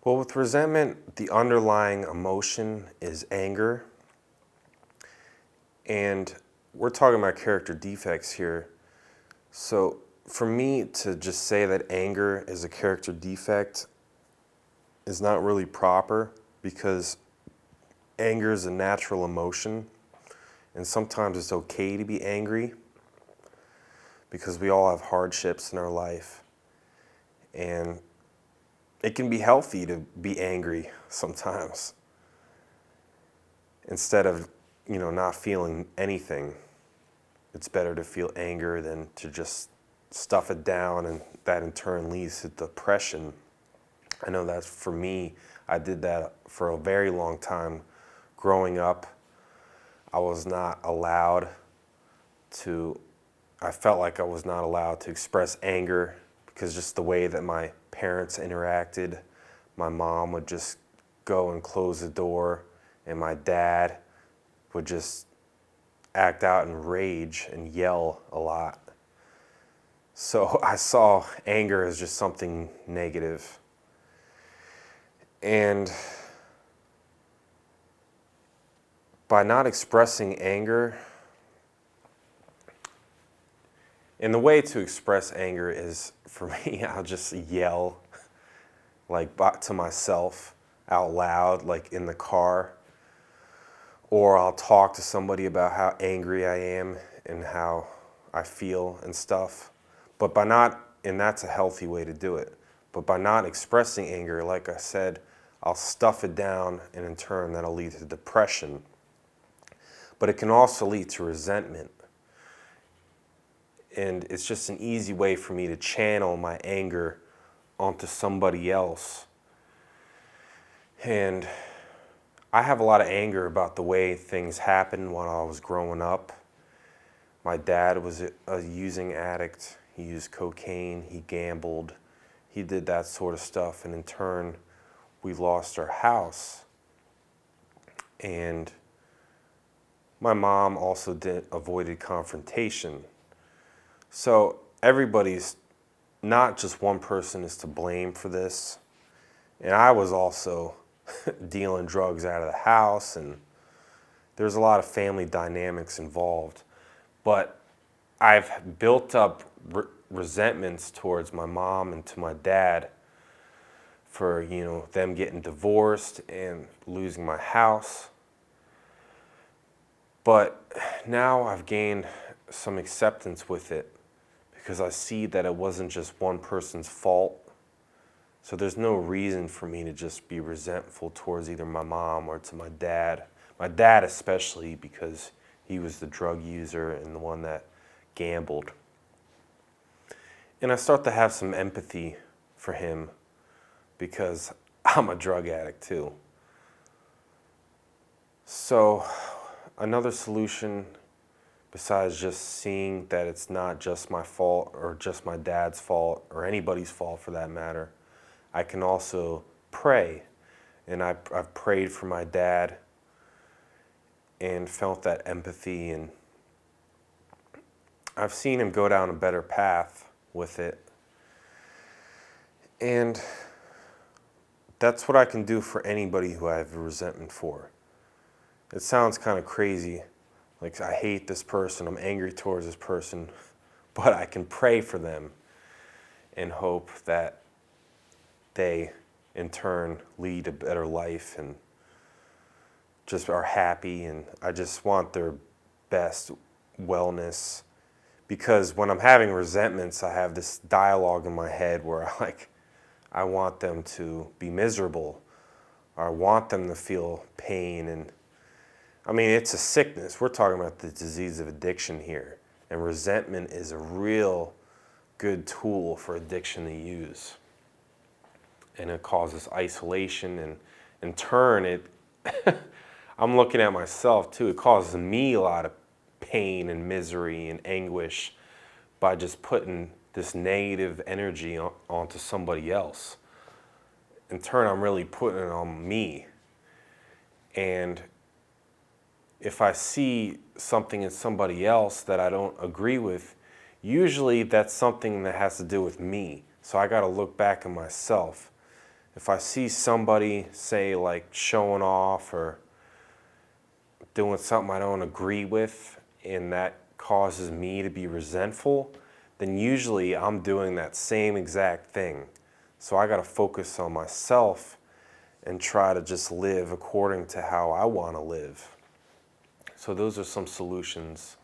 Well, with resentment, the underlying emotion is anger. And we're talking about character defects here. So for me to just say that anger is a character defect is not really proper because anger is a natural emotion. And sometimes it's okay to be angry because we all have hardships in our life. And it can be healthy to be angry sometimes instead of, not feeling anything. It's better to feel anger than to just stuff it down, and that in turn leads to depression. I know that for me, I did that for a very long time. Growing up, I was not allowed to, I felt like I was not allowed to express anger because just the way that my parents interacted, my mom would just go and close the door, and my dad would just act out in rage and yell a lot. So I saw anger as just something negative. And by not expressing anger, and the way to express anger is, for me, I'll just yell like to myself out loud, like in the car. Or I'll talk to somebody about how angry I am and how I feel and stuff. But by not, and that's a healthy way to do it. But by not expressing anger, like I said, I'll stuff it down, and in turn that'll lead to depression. But it can also lead to resentment. And it's just an easy way for me to channel my anger onto somebody else. And I have a lot of anger about the way things happened when I was growing up. My dad was a using addict. He used cocaine, he gambled, he did that sort of stuff, and in turn, we lost our house. And my mom also avoided confrontation. So everybody's, not just one person is to blame for this. And I was also dealing drugs out of the house, and there's a lot of family dynamics involved. But I've built up resentments towards my mom and to my dad for, them getting divorced and losing my house. But now I've gained some acceptance with it because I see that it wasn't just one person's fault. So there's no reason for me to just be resentful towards either my mom or to my dad. My dad especially, because he was the drug user and the one that gambled. And I start to have some empathy for him because I'm a drug addict too. So another solution, besides just seeing that it's not just my fault or just my dad's fault or anybody's fault for that matter, I can also pray. And I've prayed for my dad and felt that empathy, and I've seen him go down a better path with it. And that's what I can do for anybody who I have a resentment for. It sounds kind of crazy, like I hate this person, I'm angry towards this person, but I can pray for them and hope that they in turn lead a better life and just are happy, and I just want their best wellness. Because when I'm having resentments, I have this dialogue in my head where I want them to be miserable, or I want them to feel pain. And I mean, it's a sickness. We're talking about the disease of addiction here. And resentment is a real good tool for addiction to use. And it causes isolation, and in turn, I'm looking at myself too, it causes me a lot of pain and misery and anguish by just putting this negative energy onto somebody else. In turn, I'm really putting it on me. And if I see something in somebody else that I don't agree with, usually that's something that has to do with me. So I got to look back at myself If I see somebody, say, like showing off or doing something I don't agree with, and that causes me to be resentful, then usually I'm doing that same exact thing. So I got to focus on myself and try to just live according to how I want to live. So those are some solutions